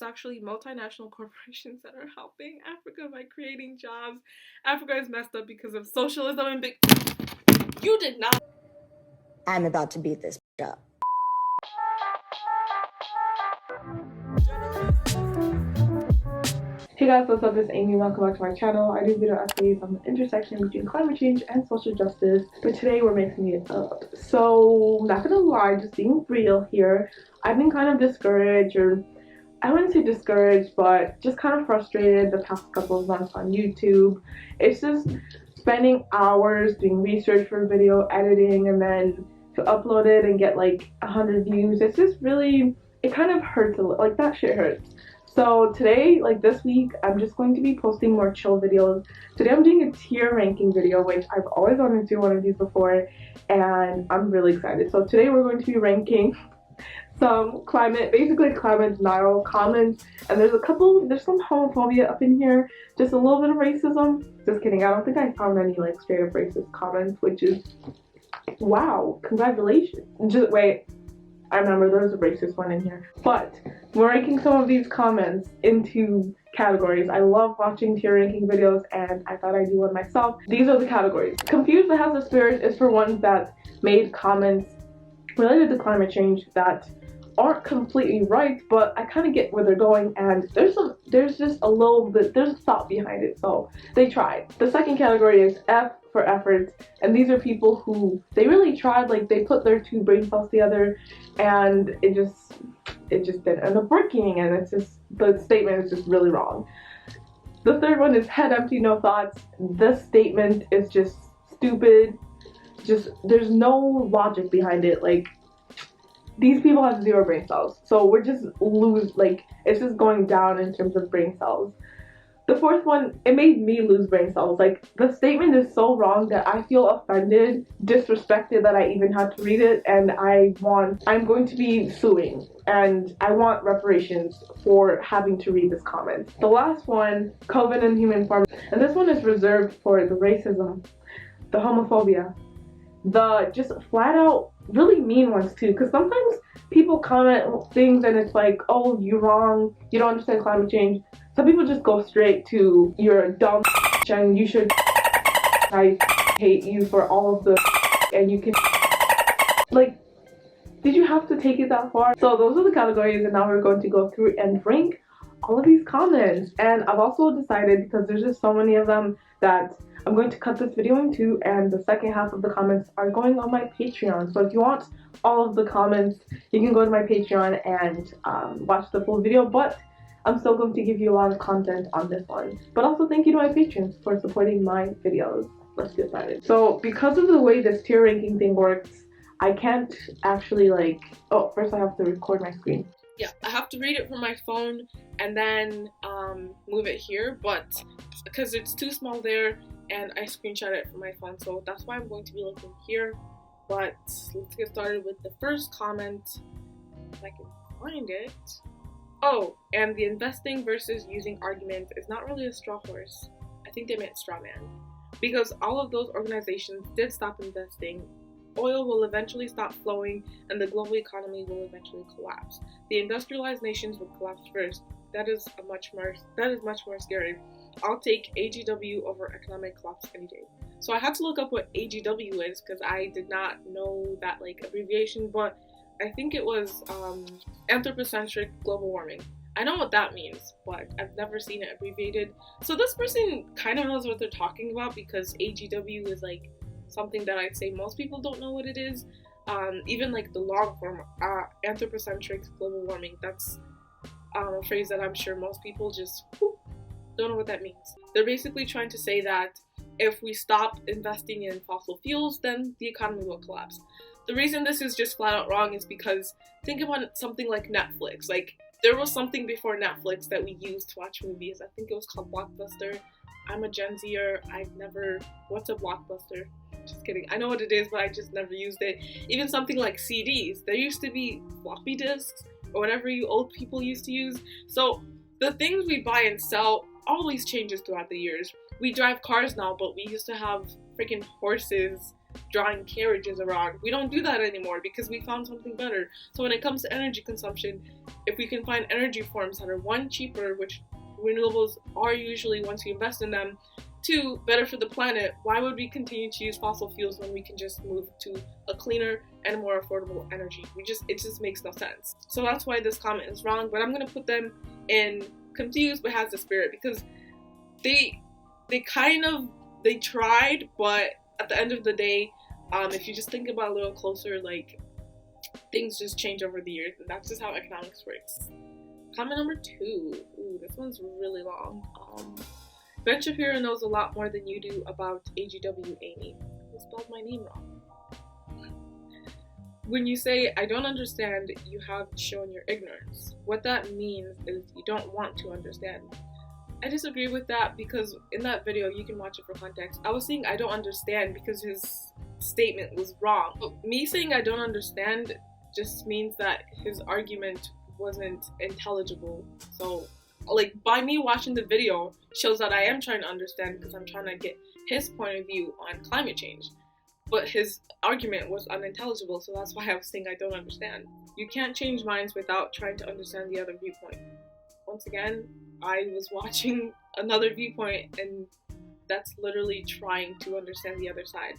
it's actually multinational corporations that are helping Africa by creating jobs. Africa is messed up because of socialism and big... You did not... I'm about to beat this up. Hey guys, what's up? It's Amy. Welcome back to my channel. I do video essays on the intersection between climate change and social justice, but today we're mixing it up. So, not gonna lie, just being real here, I've been kind of discouraged, or I wouldn't say discouraged, but just kind of frustrated the past couple of months on YouTube. It's just spending hours doing research for video editing and then to upload it and get like 100 views. It's just really, it kind of hurts a little, like that shit hurts. So today, like this week, I'm just going to be posting more chill videos. Today I'm doing a tier ranking video, which I've always wanted to do one of these before, and I'm really excited. So today we're going to be ranking some basically climate denial comments, and there's some homophobia up in here, just a little bit of racism. Just kidding, I don't think I found any like straight up racist comments, which is, wow, congratulations. Just wait, I remember there was a racist one in here. But we're ranking some of these comments into categories. I love watching tier ranking videos, and I thought I'd do one myself. These are the categories. Confused but has a spirit is for ones that made comments related to climate change that aren't completely right, but I kind of get where they're going, and there's just a little bit, there's a thought behind it, so they tried. The second category is F for effort, and these are people who, they really tried, like they put their two brain cells together, and it just didn't end up working, and it's just, the statement is just really wrong. The third one is head empty, no thoughts. This statement is just stupid. Just, there's no logic behind it. Like, these people have zero brain cells, so we're just it's just going down in terms of brain cells. The fourth one, it made me lose brain cells. Like, the statement is so wrong that I feel offended, disrespected that I even had to read it, and I'm going to be suing, and I want reparations for having to read this comment. The last one, COVID and human farming, and this one is reserved for the racism, the homophobia, the just flat out really mean ones too, because sometimes people comment things and it's like, oh, you're wrong, you don't understand climate change. Some people just go straight to, you're a dumb and you should, I hate you for all of the, and you can, like, did you have to take it that far? So those are the categories, and now we're going to go through and rank all of these comments. And I've also decided, because there's just so many of them, that I'm going to cut this video in two, and the second half of the comments are going on my Patreon. So if you want all of the comments, you can go to my Patreon and watch the full video, but I'm still going to give you a lot of content on this one. But also thank you to my patrons for supporting my videos. Let's get started. So because of the way this tier ranking thing works, I can't actually first I have to record my screen. Yeah, I have to read it from my phone and then move it here, but because it's too small there, and I screenshot it from my phone, so that's why I'm going to be looking here. But let's get started with the first comment, if I can find it. Oh, and the investing versus using argument is not really a straw horse. I think they meant straw man. Because all of those organizations did stop investing, oil will eventually stop flowing, and the global economy will eventually collapse. The industrialized nations will collapse first. That is much more scary. I'll take AGW over economic collapse any day. So I had to look up what AGW is, because I did not know that abbreviation, but I think it was anthropocentric global warming. I know what that means, but I've never seen it abbreviated. So this person kind of knows what they're talking about, because AGW is something that I'd say most people don't know what it is. Even the long form, anthropocentric global warming, that's a phrase that I'm sure most people just don't know what that means. They're basically trying to say that if we stop investing in fossil fuels, then the economy will collapse. The reason this is just flat out wrong is because think about something like Netflix. There was something before Netflix that we used to watch movies. I think it was called Blockbuster. I'm a Gen Zer. What's a Blockbuster? Just kidding. I know what it is, but I just never used it. Even something like CDs. There used to be floppy disks or whatever you old people used to use. So the things we buy and sell always changes throughout the years. We drive cars now, but we used to have freaking horses drawing carriages around. We don't do that anymore because we found something better. So when it comes to energy consumption, if we can find energy forms that are, one, cheaper, which renewables are usually once you invest in them, two, better for the planet, why would we continue to use fossil fuels when we can just move to a cleaner and more affordable energy? It just makes no sense. So that's why this comment is wrong, but I'm gonna put them in confused but has the spirit, because they tried, but at the end of the day, if you just think about it a little closer, like, things just change over the years, and that's just how economics works. Comment number 2. Ooh, this one's really long. Ben Shapiro knows a lot more than you do about AGW Aime. You spelled my name wrong. When you say, I don't understand, you have shown your ignorance. What that means is you don't want to understand. I disagree with that, because in that video, you can watch it for context, I was saying I don't understand because his statement was wrong. But me saying I don't understand just means that his argument wasn't intelligible. So, like, by me watching the video shows that I am trying to understand, because I'm trying to get his point of view on climate change. But his argument was unintelligible, so that's why I was saying I don't understand. You can't change minds without trying to understand the other viewpoint. Once again, I was watching another viewpoint, and that's literally trying to understand the other side.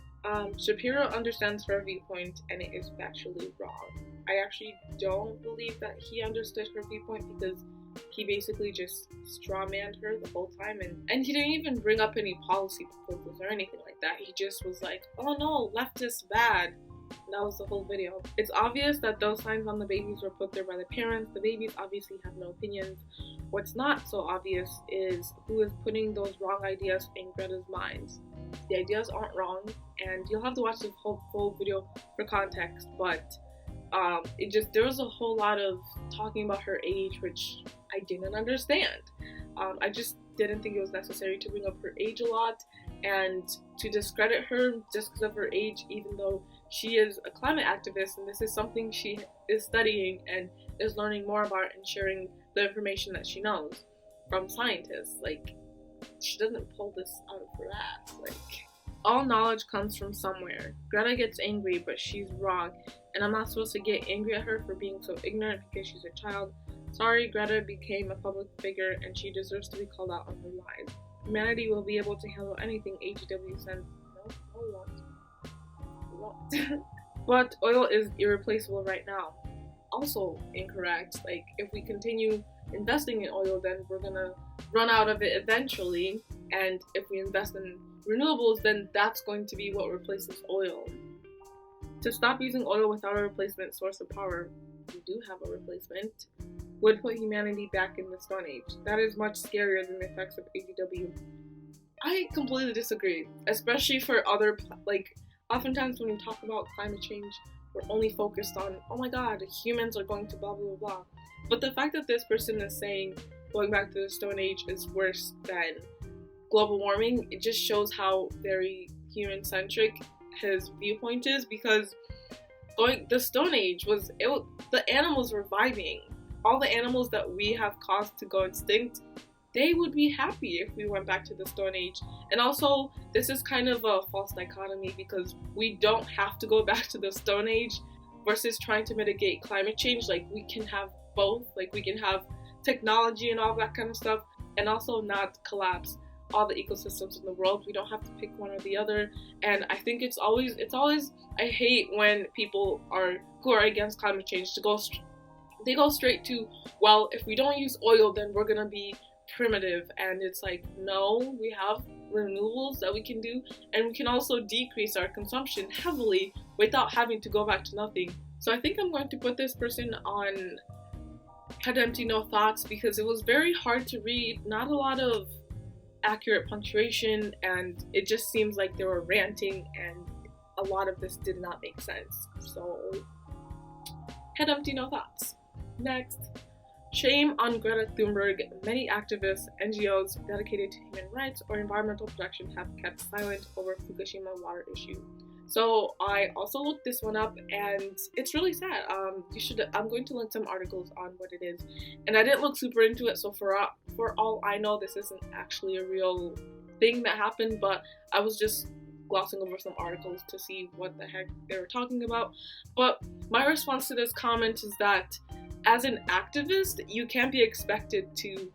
Shapiro understands her viewpoint, and it is factually wrong. I actually don't believe that he understood her viewpoint, because he basically just strawmanned her the whole time, and he didn't even bring up any policy proposals or anything like that. He just was like, oh no, leftists bad. And that was the whole video. It's obvious that those signs on the babies were put there by the parents. The babies obviously have no opinions. What's not so obvious is who is putting those wrong ideas in Greta's minds. The ideas aren't wrong, and you'll have to watch the whole video for context, but there was a whole lot of talking about her age, which I didn't understand. I just didn't think it was necessary to bring up her age a lot and to discredit her just because of her age, even though she is a climate activist and this is something she is studying and is learning more about and sharing the information that she knows from scientists. Like, she doesn't pull this out of her ass. Like, all knowledge comes from somewhere. Greta gets angry, but she's wrong, and I'm not supposed to get angry at her for being so ignorant because she's a child. Sorry, Greta became a public figure, and she deserves to be called out on her lies. Humanity will be able to handle anything AGW sends. No, we won't. But oil is irreplaceable right now. Also incorrect. Like, if we continue investing in oil, then we're gonna run out of it eventually, and if we invest in renewables, then that's going to be what replaces oil. To stop using oil without a replacement source of power, we do have a replacement, would put humanity back in the Stone Age. That is much scarier than the effects of AGW. I completely disagree, especially for other, like, oftentimes when we talk about climate change, we're only focused on, oh my god, humans are going to blah blah blah. But the fact that this person is saying going back to the Stone Age is worse than global warming, it just shows how very human-centric his viewpoint is, because the Stone Age the animals were vibing. All the animals that we have caused to go extinct, they would be happy if we went back to the Stone Age. And also, this is kind of a false dichotomy, because we don't have to go back to the Stone Age versus trying to mitigate climate change. Like, we can have both. Like, we can have technology and all that kind of stuff, and also not collapse all the ecosystems in the world. We don't have to pick one or the other. And I think it's always I hate when people who are against climate change they go straight to, well, if we don't use oil, then we're gonna be primitive. And it's like, no, we have renewables that we can do, and we can also decrease our consumption heavily without having to go back to nothing. So I think I'm going to put this person on Head Empty No Thoughts, because it was very hard to read, not a lot of accurate punctuation, and it just seems like they were ranting, and a lot of this did not make sense. So, Head Empty No Thoughts. Next. Shame on Greta Thunberg. Many activists, NGOs dedicated to human rights or environmental protection have kept silent over Fukushima water issue. So I also looked this one up, and it's really sad. I'm going to link some articles on what it is, and I didn't look super into it. So for all I know, this isn't actually a real thing that happened. But I was just glossing over some articles to see what the heck they were talking about. But my response to this comment is that as an activist, you can't be expected to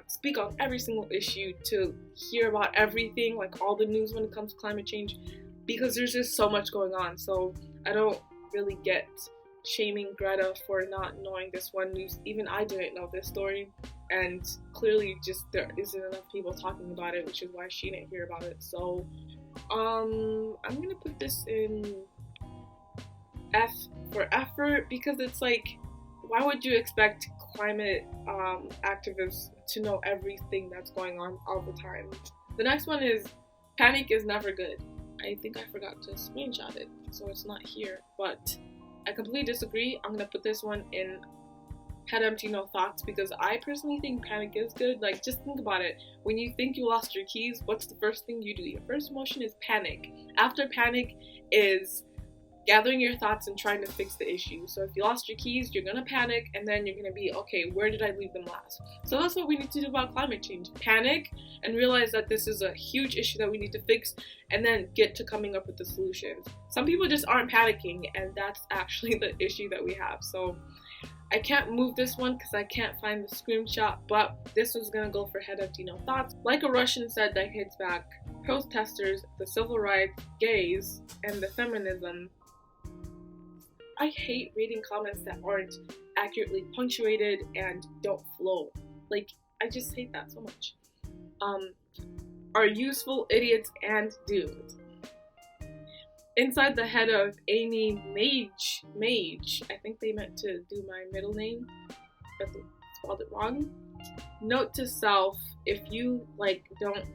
speak on every single issue, to hear about everything, like all the news when it comes to climate change, because there's just so much going on. So I don't really get shaming Greta for not knowing this one news. Even I didn't know this story, and clearly just there isn't enough people talking about it, which is why she didn't hear about it. So I'm gonna put this in F for effort, because it's like, why would you expect climate activists to know everything that's going on all the time? The next one is panic is never good. I think I forgot to screenshot it, so it's not here, but I completely disagree. I'm gonna put this one in head empty, no thoughts, because I personally think panic is good. Like, just think about it. When you think you lost your keys, what's the first thing you do? Your first emotion is panic. After panic is gathering your thoughts and trying to fix the issue. So if you lost your keys, you're gonna panic, and then you're gonna be, okay, where did I leave them last? So that's what we need to do about climate change. Panic and realize that this is a huge issue that we need to fix, and then get to coming up with the solutions. Some people just aren't panicking, and that's actually the issue that we have. So I can't move this one because I can't find the screenshot, but this was gonna go for head empty, no thoughts. Like a Russian said decades back, protesters, the civil rights, gays, and the feminism. I hate reading comments that aren't accurately punctuated and don't flow. Like, I just hate that so much. Are useful idiots and doomed. Inside the head of Aime Mage, I think they meant to do my middle name, but they spelled it wrong. Note to self, if you don't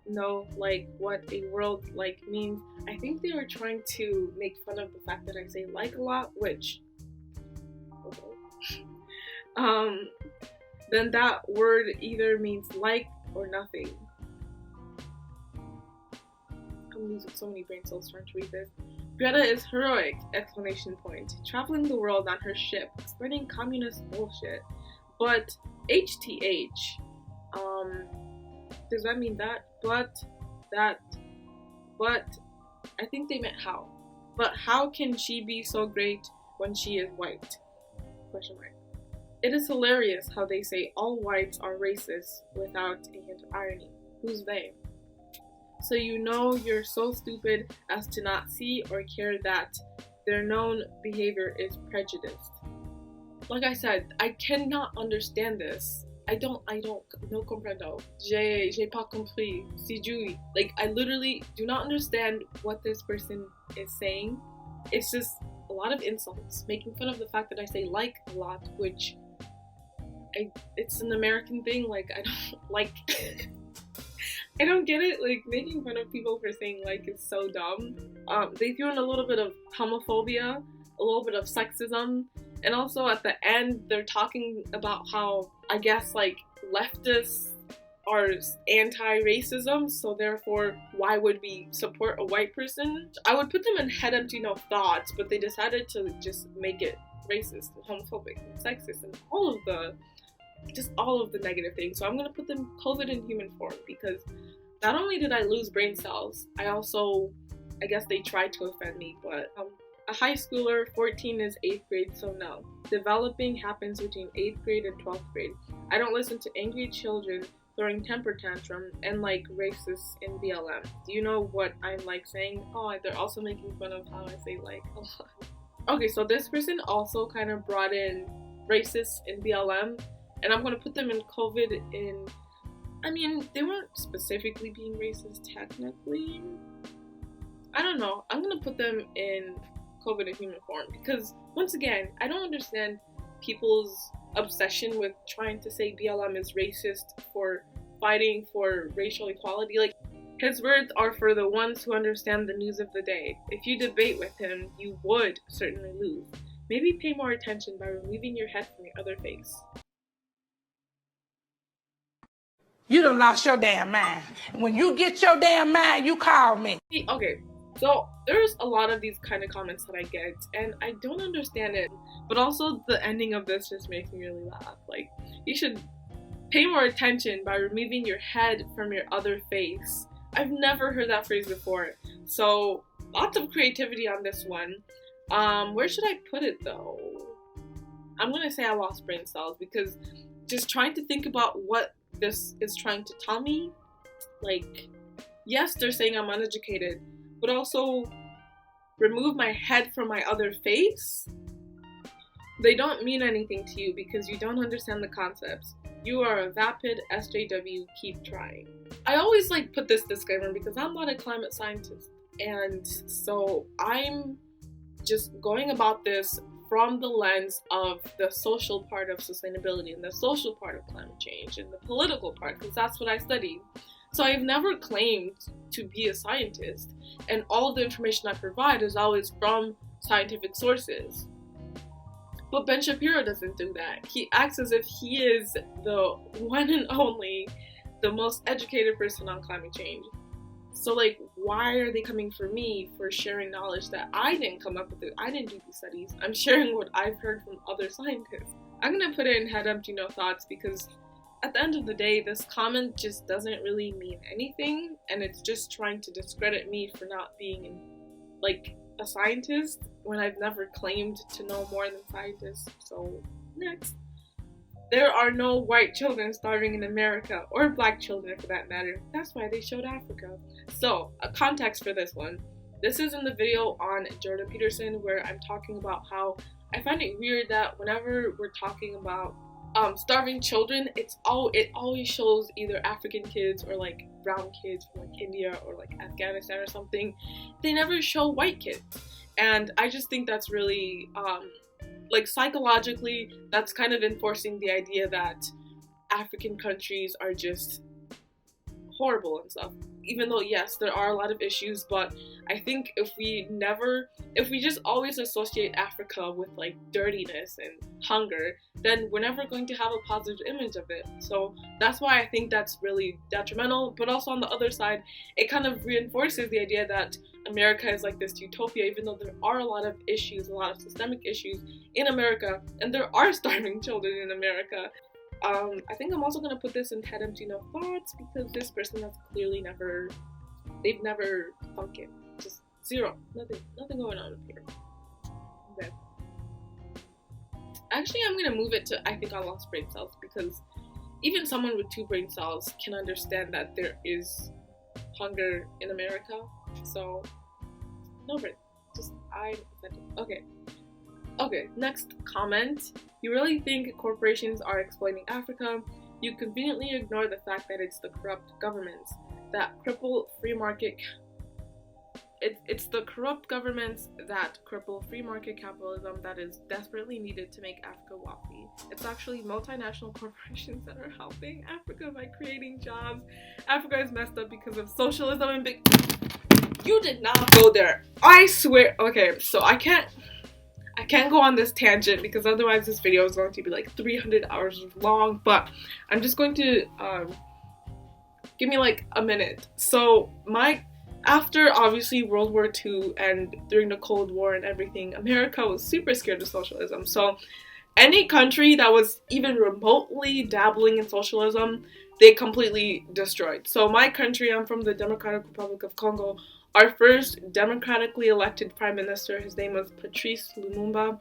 know what a world means. I think they were trying to make fun of the fact that I say a lot, which okay. Then that word either means like or nothing. I'm losing so many brain cells trying to read this. Greta is heroic! Exclamation point. Traveling the world on her ship, spreading communist bullshit. But HTH. Does that mean that? But I think they meant how. But how can she be so great when she is white? Question mark. It is hilarious how they say all whites are racist without a hint of irony. Who's they? So you know you're so stupid as to not see or care that their known behavior is prejudiced. Like I said, I cannot understand this. I don't, no comprendo. J'ai pas compris. Si Julie. I literally do not understand what this person is saying. It's just a lot of insults, making fun of the fact that I say a lot, which it's an American thing. I don't like. I don't get it. Making fun of people for saying is so dumb. They threw in a little bit of homophobia, a little bit of sexism, and also at the end they're talking about how I guess leftists are anti-racism, so therefore why would we support a white person? I would put them in head empty, no thoughts, but they decided to just make it racist and homophobic and sexist and all of the negative things. So I'm gonna put them COVID in human form, because not only did I lose brain cells, I guess they tried to offend me, but a high schooler, 14 is 8th grade, so no. Developing happens between 8th grade and 12th grade. I don't listen to angry children throwing temper tantrum and racists in BLM. Do you know what I'm saying? Oh, they're also making fun of how I say a lot. Okay, so this person also kind of brought in racists in BLM, and I'm gonna put them in COVID in, they weren't specifically being racist technically. I don't know. I'm gonna put them in COVID in human form, because once again, I don't understand people's obsession with trying to say BLM is racist for fighting for racial equality. His words are for the ones who understand the news of the day. If you debate with him, you would certainly lose. Maybe pay more attention by removing your head from your other face. You done lost your damn mind. When you get your damn mind, you call me. Okay, so there's a lot of these kind of comments that I get, and I don't understand it. But also the ending of this just makes me really laugh. You should pay more attention by removing your head from your other face. I've never heard that phrase before. So lots of creativity on this one. Where should I put it though? I'm gonna say I lost brain cells, because just trying to think about what this is trying to tell me, like, yes, they're saying I'm uneducated, but also remove my head from my other face. They don't mean anything to you because you don't understand the concepts. You are a vapid SJW, keep trying. I always like put this disclaimer because I'm not a climate scientist, and so I'm just going about this from the lens of the social part of sustainability and the social part of climate change and the political part, because that's what I studied. So I've never claimed to be a scientist, and all of the information I provide is always from scientific sources. But Ben Shapiro doesn't do that. He acts as if he is the one and only, the most educated person on climate change. So like, why are they coming for me for sharing knowledge that I didn't come up with? I didn't do these studies. I'm sharing what I've heard from other scientists. I'm gonna put it in head empty no thoughts, because at the end of the day, this comment just doesn't really mean anything, and it's just trying to discredit me for not being like a scientist when I've never claimed to know more than scientists. So next. There are no white children starving in America, or black children for that matter. That's why they showed Africa. So, a context for this one. This is in the video on Jordan Peterson, where I'm talking about how I find it weird that whenever we're talking about starving children, it always shows either African kids or like brown kids from like India or like Afghanistan or something. They never show white kids. And I just think that's really like psychologically, that's kind of enforcing the idea that African countries are just horrible and stuff. Even though, yes, there are a lot of issues, but I think if we just always associate Africa with like dirtiness and hunger, then we're never going to have a positive image of it. So that's why I think that's really detrimental. But also on the other side, it kind of reinforces the idea that America is like this utopia, even though there are a lot of issues, a lot of systemic issues in America, and there are starving children in America. I think I'm also going to put this in head empty no thoughts, because this person has clearly they've never thunk it. Just zero. Nothing going on here. Okay. Actually, I'm going to move it to I think I lost brain cells, because even someone with 2 brain cells can understand that there is hunger in America. So, no brain. Just, Okay, next comment. You really think corporations are exploiting Africa? You conveniently ignore the fact that it's the corrupt governments that cripple free market. It's the corrupt governments that cripple free market capitalism that is desperately needed to make Africa wealthy. It's actually multinational corporations that are helping Africa by creating jobs. Africa is messed up because of socialism and big. You did not go there. I swear. Okay, so I can't go on this tangent because otherwise this video is going to be like 300 hours long, but I'm just going to give me like a minute. So after obviously World War II and during the Cold War and everything, America was super scared of socialism. So any country that was even remotely dabbling in socialism, they completely destroyed. So my country, I'm from the Democratic Republic of Congo. Our first democratically elected prime minister, his name was Patrice Lumumba.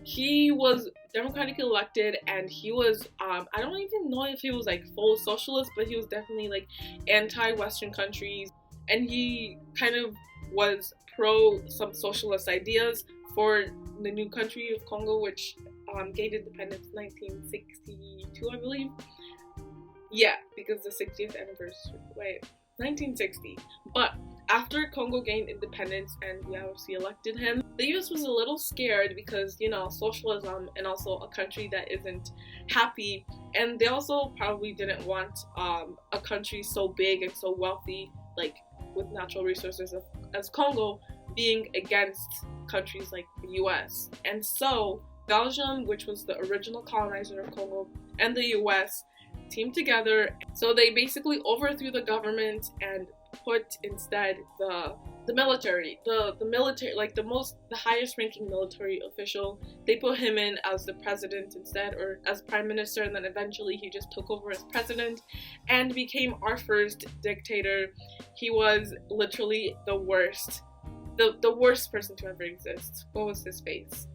He was democratically elected, and he was, I don't even know if he was like full socialist, but he was definitely like anti-Western countries. And he kind of was pro some socialist ideas for the new country of Congo, which gained independence in 1962, I believe. Yeah, because the 60th anniversary, 1960. But after Congo gained independence and we obviously elected him, the US was a little scared because, you know, socialism and also a country that isn't happy. And they also probably didn't want a country so big and so wealthy, like with natural resources as Congo, being against countries like the US. And so Belgium, which was the original colonizer of Congo, and the US teamed together. So they basically overthrew the government and put instead the the military, the military, like the highest ranking military official, they put him in as the president instead, or as prime minister, and then eventually he just took over as president and became our first dictator. He was literally the worst person to ever exist. What was his face?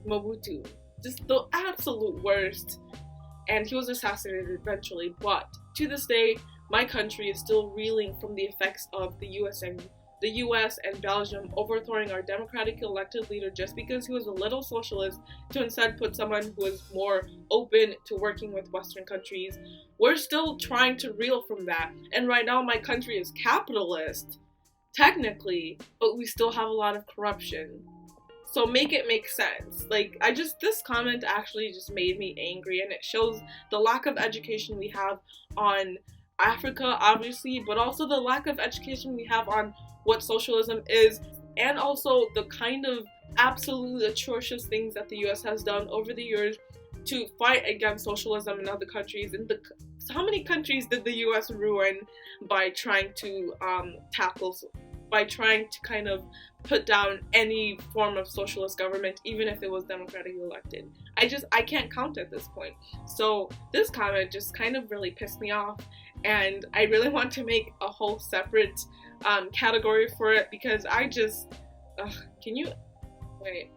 Mobutu, just the absolute worst. And he was assassinated eventually, but to this day, my country is still reeling from the effects of the US and Belgium overthrowing our democratically elected leader just because he was a little socialist, to instead put someone who was more open to working with Western countries. We're still trying to reel from that. And right now my country is capitalist, technically, but we still have a lot of corruption. So make it make sense. Like, this comment actually just made me angry, and it shows the lack of education we have on Africa, obviously, but also the lack of education we have on what socialism is, and also the kind of absolutely atrocious things that the US has done over the years to fight against socialism in other countries. And how many countries did the US ruin by trying to kind of put down any form of socialist government, even if it was democratically elected? I can't count at this point. So this comment just kind of really pissed me off, and I really want to make a whole separate category for it, because can you wait,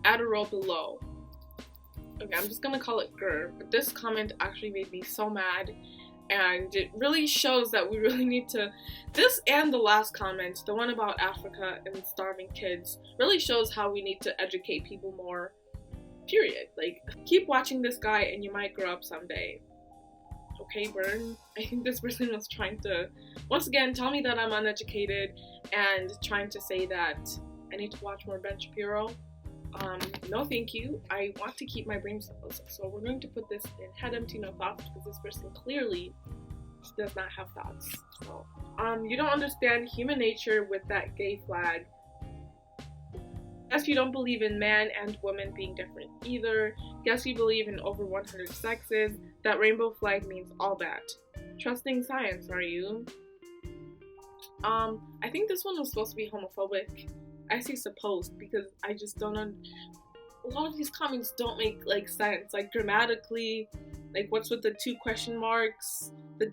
add a row below. Okay, I'm just gonna call it GER, but this comment actually made me so mad, and it really shows that we really need to, this and the last comment, the one about Africa and starving kids, really shows how we need to educate people more, period. Like, keep watching this guy and you might grow up someday. Okay, Burn. I think this person was trying to, once again, tell me that I'm uneducated and trying to say that I need to watch more Ben Shapiro. No thank you. I want to keep my brain cells. So we're going to put this in head empty, no thoughts, because this person clearly does not have thoughts. So, you don't understand human nature with that gay flag. Guess you don't believe in man and woman being different either. Guess you believe in over 100 sexes. That rainbow flag means all that. Trusting science, are you? I think this one was supposed to be homophobic. I say supposed because I just don't a lot of these comments don't make like sense, like grammatically, like what's with the 2 question marks, the ...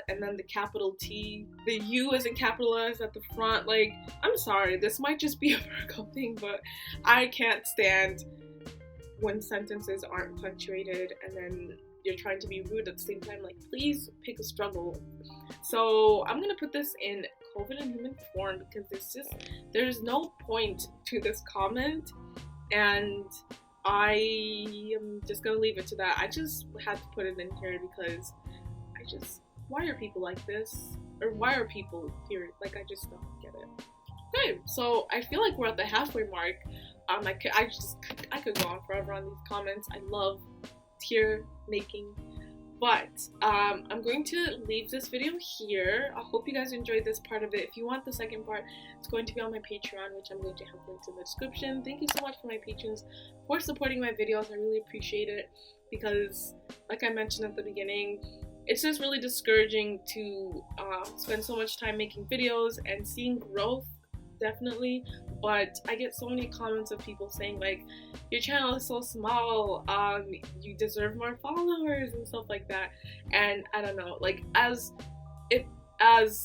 and then the capital T, the U isn't capitalized at the front. Like, I'm sorry, this might just be a Virgo thing, but I can't stand when sentences aren't punctuated and then you're trying to be rude at the same time. Like, please pick a struggle. So I'm gonna put this in COVID in human form because there's no point to this comment, and I am just gonna leave it to that. I just had to put it in here because why are people like this? Or why are people here? Like, I just don't get it. Okay, so I feel like we're at the halfway mark. I could go on forever on these comments. I love tier making. But I'm going to leave this video here. I hope you guys enjoyed this part of it. If you want the second part, it's going to be on my Patreon, which I'm going to have links in the description. Thank you so much for my patrons for supporting my videos. I really appreciate it because, like I mentioned at the beginning, it's just really discouraging to spend so much time making videos and seeing growth, definitely, but I get so many comments of people saying like, your channel is so small, you deserve more followers and stuff like that. And I don't know, like, as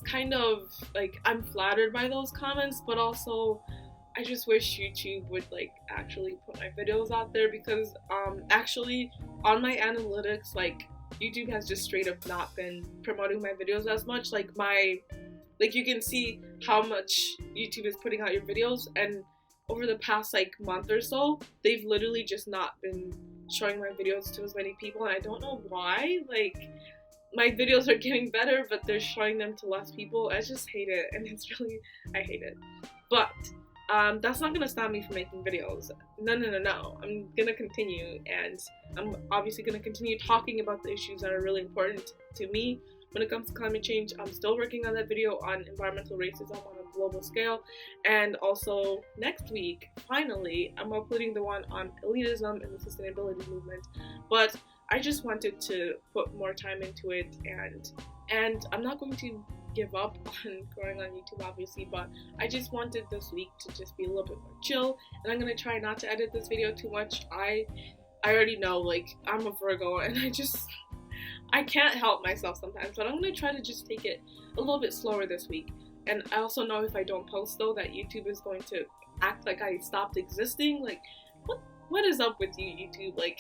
kind of like, I'm flattered by those comments, but also I just wish YouTube would like actually put my videos out there, because actually on my analytics, like, YouTube has just straight up not been promoting my videos as much. Like, you can see how much YouTube is putting out your videos, and over the past like month or so, they've literally just not been showing my videos to as many people, and I don't know why. Like, my videos are getting better, but they're showing them to less people. I just hate it, and I hate it. But that's not gonna stop me from making videos. No. I'm gonna continue, and I'm obviously gonna continue talking about the issues that are really important to me when it comes to climate change. I'm still working on that video on environmental racism on a global scale, and also next week, finally, I'm uploading the one on elitism and the sustainability movement. But I just wanted to put more time into it, and I'm not going to give up on growing on YouTube, obviously, but I just wanted this week to just be a little bit more chill, and I'm gonna try not to edit this video too much. I already know, like, I'm a Virgo, and I can't help myself sometimes, but I'm gonna try to just take it a little bit slower this week. And I also know if I don't post, though, that YouTube is going to act like I stopped existing. Like, what is up with you, YouTube? Like,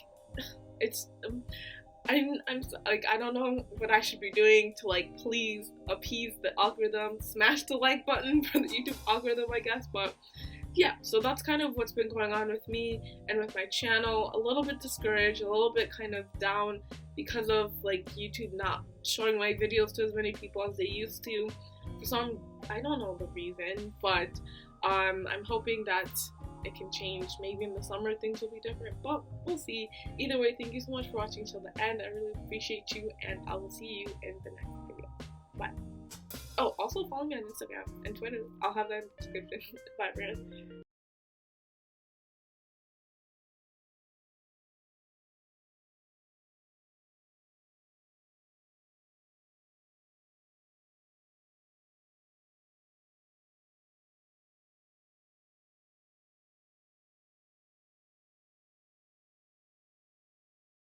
it's I'm like, I don't know what I should be doing to, like, please appease the algorithm, smash the like button for the YouTube algorithm, I guess. But yeah, so that's kind of what's been going on with me and with my channel. A little bit discouraged, a little bit kind of down because of, like, YouTube not showing my videos to as many people as they used to. For some, I don't know the reason, but I'm hoping that it can change. Maybe in the summer things will be different, but we'll see. Either way, thank you so much for watching till the end. I really appreciate you, and I will see you in the next video. Bye. Oh, also follow me on Instagram and Twitter. I'll have that in the description. Bye, friends.